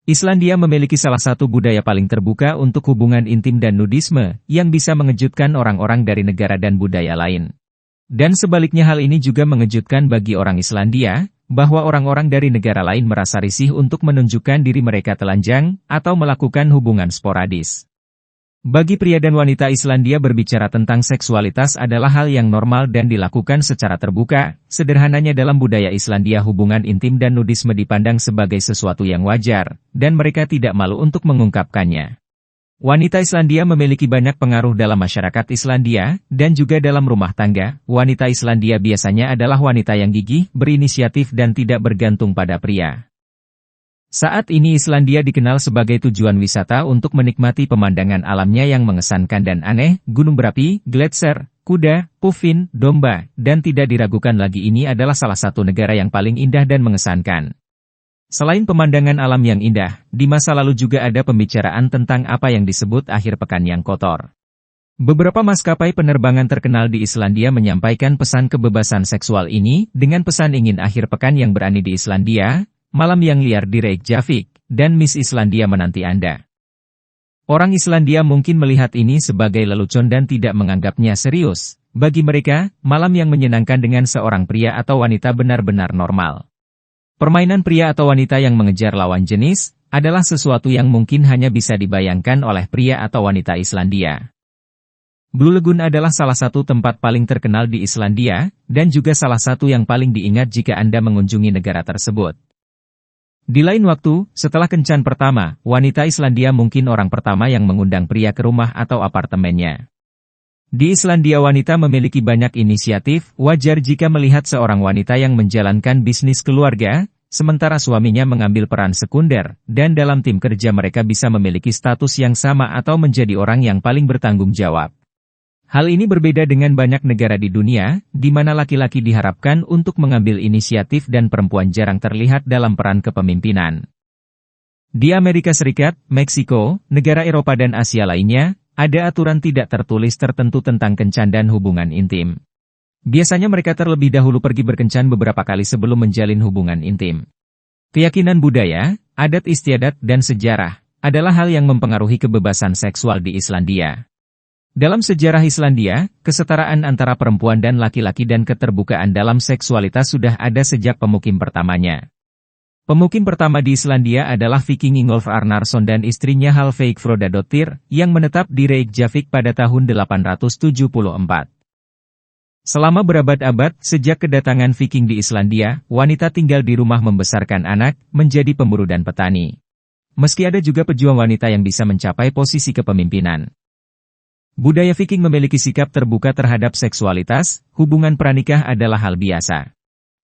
Islandia memiliki salah satu budaya paling terbuka untuk hubungan intim dan nudisme, yang bisa mengejutkan orang-orang dari negara dan budaya lain. Dan sebaliknya hal ini juga mengejutkan bagi orang Islandia, bahwa orang-orang dari negara lain merasa risih untuk menunjukkan diri mereka telanjang, atau melakukan hubungan sporadis. Bagi pria dan wanita Islandia berbicara tentang seksualitas adalah hal yang normal dan dilakukan secara terbuka. Sederhananya dalam budaya Islandia hubungan intim dan nudisme dipandang sebagai sesuatu yang wajar, dan mereka tidak malu untuk mengungkapkannya. Wanita Islandia memiliki banyak pengaruh dalam masyarakat Islandia, dan juga dalam rumah tangga. Wanita Islandia biasanya adalah wanita yang gigih, berinisiatif dan tidak bergantung pada pria. Saat ini Islandia dikenal sebagai tujuan wisata untuk menikmati pemandangan alamnya yang mengesankan dan aneh, gunung berapi, gletser, kuda, puffin, domba, dan tidak diragukan lagi ini adalah salah satu negara yang paling indah dan mengesankan. Selain pemandangan alam yang indah, di masa lalu juga ada pembicaraan tentang apa yang disebut akhir pekan yang kotor. Beberapa maskapai penerbangan terkenal di Islandia menyampaikan pesan kebebasan seksual ini dengan pesan ingin akhir pekan yang berani di Islandia, malam yang liar di Reykjavik, dan Miss Islandia menanti Anda. Orang Islandia mungkin melihat ini sebagai lelucon dan tidak menganggapnya serius. Bagi mereka, malam yang menyenangkan dengan seorang pria atau wanita benar-benar normal. Permainan pria atau wanita yang mengejar lawan jenis, adalah sesuatu yang mungkin hanya bisa dibayangkan oleh pria atau wanita Islandia. Blue Lagoon adalah salah satu tempat paling terkenal di Islandia, dan juga salah satu yang paling diingat jika Anda mengunjungi negara tersebut. Di lain waktu, setelah kencan pertama, wanita Islandia mungkin orang pertama yang mengundang pria ke rumah atau apartemennya. Di Islandia wanita memiliki banyak inisiatif, wajar jika melihat seorang wanita yang menjalankan bisnis keluarga, sementara suaminya mengambil peran sekunder, dan dalam tim kerja mereka bisa memiliki status yang sama atau menjadi orang yang paling bertanggung jawab. Hal ini berbeda dengan banyak negara di dunia, di mana laki-laki diharapkan untuk mengambil inisiatif dan perempuan jarang terlihat dalam peran kepemimpinan. Di Amerika Serikat, Meksiko, negara Eropa dan Asia lainnya, ada aturan tidak tertulis tertentu tentang kencan dan hubungan intim. Biasanya mereka terlebih dahulu pergi berkencan beberapa kali sebelum menjalin hubungan intim. Keyakinan budaya, adat istiadat, dan sejarah adalah hal yang mempengaruhi kebebasan seksual di Islandia. Dalam sejarah Islandia, kesetaraan antara perempuan dan laki-laki dan keterbukaan dalam seksualitas sudah ada sejak pemukim pertamanya. Pemukim pertama di Islandia adalah Viking Ingolf Arnarsson dan istrinya Halveig Frodadottir, yang menetap di Reykjavik pada tahun 874. Selama berabad-abad, sejak kedatangan Viking di Islandia, wanita tinggal di rumah membesarkan anak, menjadi pemburu dan petani. Meski ada juga pejuang wanita yang bisa mencapai posisi kepemimpinan. Budaya Viking memiliki sikap terbuka terhadap seksualitas, hubungan pranikah adalah hal biasa.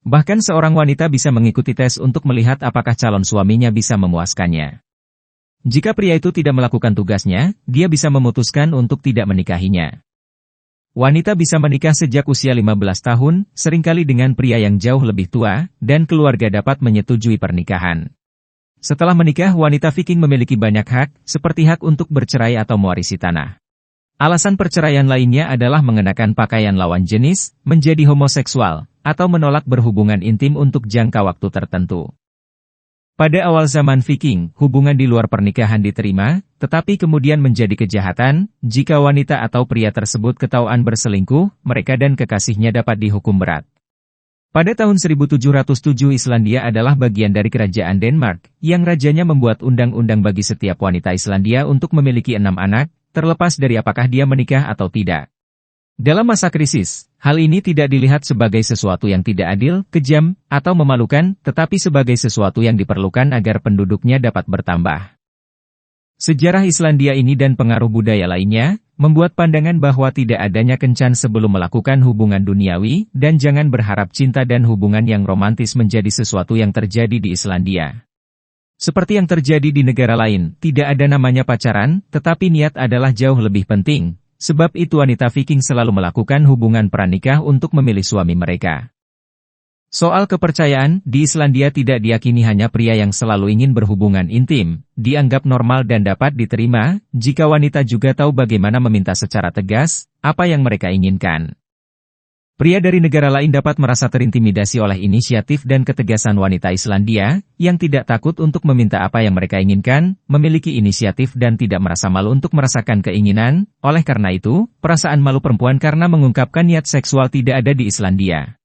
Bahkan seorang wanita bisa mengikuti tes untuk melihat apakah calon suaminya bisa memuaskannya. Jika pria itu tidak melakukan tugasnya, dia bisa memutuskan untuk tidak menikahinya. Wanita bisa menikah sejak usia 15 tahun, seringkali dengan pria yang jauh lebih tua, dan keluarga dapat menyetujui pernikahan. Setelah menikah, wanita Viking memiliki banyak hak, seperti hak untuk bercerai atau mewarisi tanah. Alasan perceraian lainnya adalah mengenakan pakaian lawan jenis, menjadi homoseksual, atau menolak berhubungan intim untuk jangka waktu tertentu. Pada awal zaman Viking, hubungan di luar pernikahan diterima, tetapi kemudian menjadi kejahatan. Jika wanita atau pria tersebut ketahuan berselingkuh, mereka dan kekasihnya dapat dihukum berat. Pada tahun 1707 Islandia adalah bagian dari kerajaan Denmark, yang rajanya membuat undang-undang bagi setiap wanita Islandia untuk memiliki 6 anak, terlepas dari apakah dia menikah atau tidak. Dalam masa krisis, hal ini tidak dilihat sebagai sesuatu yang tidak adil, kejam, atau memalukan, tetapi sebagai sesuatu yang diperlukan agar penduduknya dapat bertambah. Sejarah Islandia ini dan pengaruh budaya lainnya, membuat pandangan bahwa tidak adanya kencan sebelum melakukan hubungan duniawi, dan jangan berharap cinta dan hubungan yang romantis menjadi sesuatu yang terjadi di Islandia. Seperti yang terjadi di negara lain, tidak ada namanya pacaran, tetapi niat adalah jauh lebih penting. Sebab itu wanita Viking selalu melakukan hubungan pranikah untuk memilih suami mereka. Soal kepercayaan, di Islandia tidak diyakini hanya pria yang selalu ingin berhubungan intim, dianggap normal dan dapat diterima, jika wanita juga tahu bagaimana meminta secara tegas, apa yang mereka inginkan. Pria dari negara lain dapat merasa terintimidasi oleh inisiatif dan ketegasan wanita Islandia, yang tidak takut untuk meminta apa yang mereka inginkan, memiliki inisiatif dan tidak merasa malu untuk merasakan keinginan. Oleh karena itu, perasaan malu perempuan karena mengungkapkan niat seksual tidak ada di Islandia.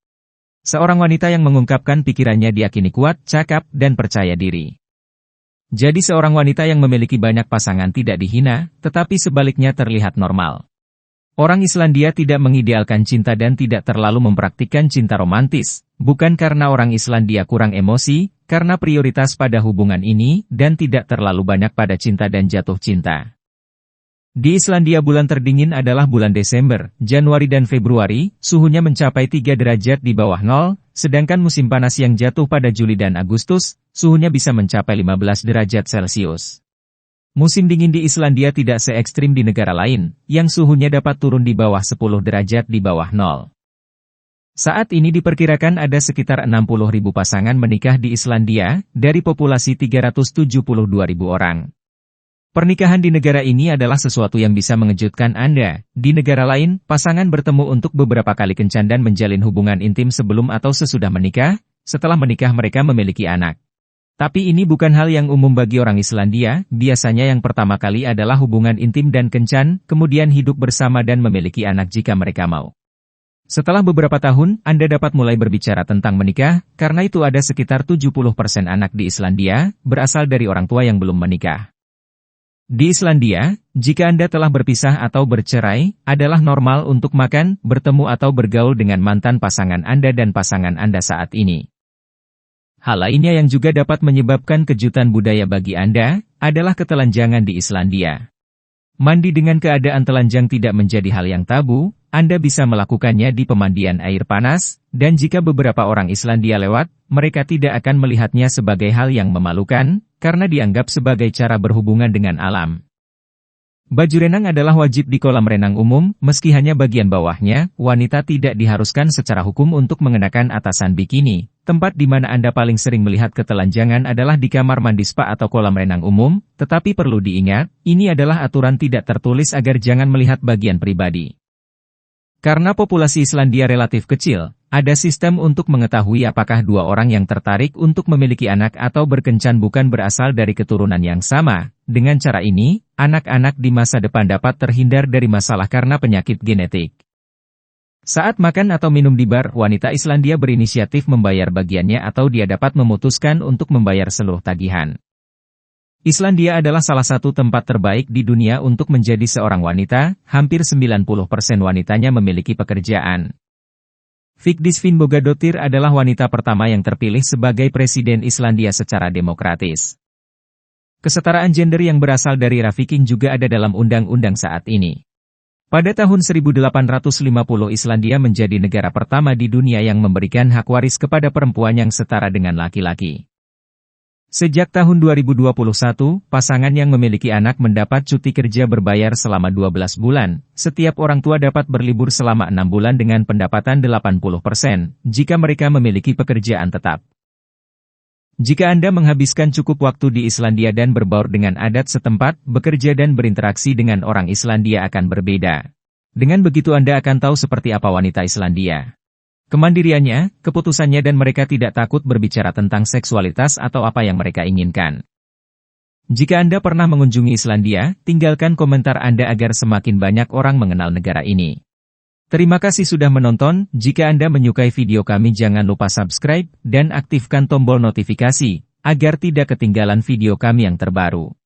Seorang wanita yang mengungkapkan pikirannya diakini kuat, cakap, dan percaya diri. Jadi seorang wanita yang memiliki banyak pasangan tidak dihina, tetapi sebaliknya terlihat normal. Orang Islandia tidak mengidealkan cinta dan tidak terlalu mempraktikkan cinta romantis, bukan karena orang Islandia kurang emosi, karena prioritas pada hubungan ini, dan tidak terlalu banyak pada cinta dan jatuh cinta. Di Islandia bulan terdingin adalah bulan Desember, Januari dan Februari, suhunya mencapai 3 derajat di bawah nol, sedangkan musim panas yang jatuh pada Juli dan Agustus, suhunya bisa mencapai 15 derajat Celcius. Musim dingin di Islandia tidak se-ekstrim di negara lain, yang suhunya dapat turun di bawah 10 derajat di bawah nol. Saat ini diperkirakan ada sekitar 60.000 pasangan menikah di Islandia, dari populasi 372.000 orang. Pernikahan di negara ini adalah sesuatu yang bisa mengejutkan Anda. Di negara lain, pasangan bertemu untuk beberapa kali kencan dan menjalin hubungan intim sebelum atau sesudah menikah, setelah menikah mereka memiliki anak. Tapi ini bukan hal yang umum bagi orang Islandia, biasanya yang pertama kali adalah hubungan intim dan kencan, kemudian hidup bersama dan memiliki anak jika mereka mau. Setelah beberapa tahun, Anda dapat mulai berbicara tentang menikah, karena itu ada sekitar 70% anak di Islandia, berasal dari orang tua yang belum menikah. Di Islandia, jika Anda telah berpisah atau bercerai, adalah normal untuk makan, bertemu atau bergaul dengan mantan pasangan Anda dan pasangan Anda saat ini. Hal lainnya yang juga dapat menyebabkan kejutan budaya bagi Anda, adalah ketelanjangan di Islandia. Mandi dengan keadaan telanjang tidak menjadi hal yang tabu, Anda bisa melakukannya di pemandian air panas, dan jika beberapa orang Islandia lewat, mereka tidak akan melihatnya sebagai hal yang memalukan, karena dianggap sebagai cara berhubungan dengan alam. Baju renang adalah wajib di kolam renang umum, meski hanya bagian bawahnya, wanita tidak diharuskan secara hukum untuk mengenakan atasan bikini. Tempat di mana Anda paling sering melihat ketelanjangan adalah di kamar mandi spa atau kolam renang umum, tetapi perlu diingat, ini adalah aturan tidak tertulis agar jangan melihat bagian pribadi. Karena populasi Islandia relatif kecil, ada sistem untuk mengetahui apakah dua orang yang tertarik untuk memiliki anak atau berkencan bukan berasal dari keturunan yang sama. Dengan cara ini, anak-anak di masa depan dapat terhindar dari masalah karena penyakit genetik. Saat makan atau minum di bar, wanita Islandia berinisiatif membayar bagiannya atau dia dapat memutuskan untuk membayar seluruh tagihan. Islandia adalah salah satu tempat terbaik di dunia untuk menjadi seorang wanita, hampir 90% wanitanya memiliki pekerjaan. Vigdis Finnbogadottir adalah wanita pertama yang terpilih sebagai Presiden Islandia secara demokratis. Kesetaraan gender yang berasal dari era Viking juga ada dalam undang-undang saat ini. Pada tahun 1850 Islandia menjadi negara pertama di dunia yang memberikan hak waris kepada perempuan yang setara dengan laki-laki. Sejak tahun 2021, pasangan yang memiliki anak mendapat cuti kerja berbayar selama 12 bulan. Setiap orang tua dapat berlibur selama 6 bulan dengan pendapatan 80%, jika mereka memiliki pekerjaan tetap. Jika Anda menghabiskan cukup waktu di Islandia dan berbaur dengan adat setempat, bekerja dan berinteraksi dengan orang Islandia akan berbeda. Dengan begitu Anda akan tahu seperti apa wanita Islandia. Kemandiriannya, keputusannya dan mereka tidak takut berbicara tentang seksualitas atau apa yang mereka inginkan. Jika Anda pernah mengunjungi Islandia, tinggalkan komentar Anda agar semakin banyak orang mengenal negara ini. Terima kasih sudah menonton, jika Anda menyukai video kami jangan lupa subscribe dan aktifkan tombol notifikasi, agar tidak ketinggalan video kami yang terbaru.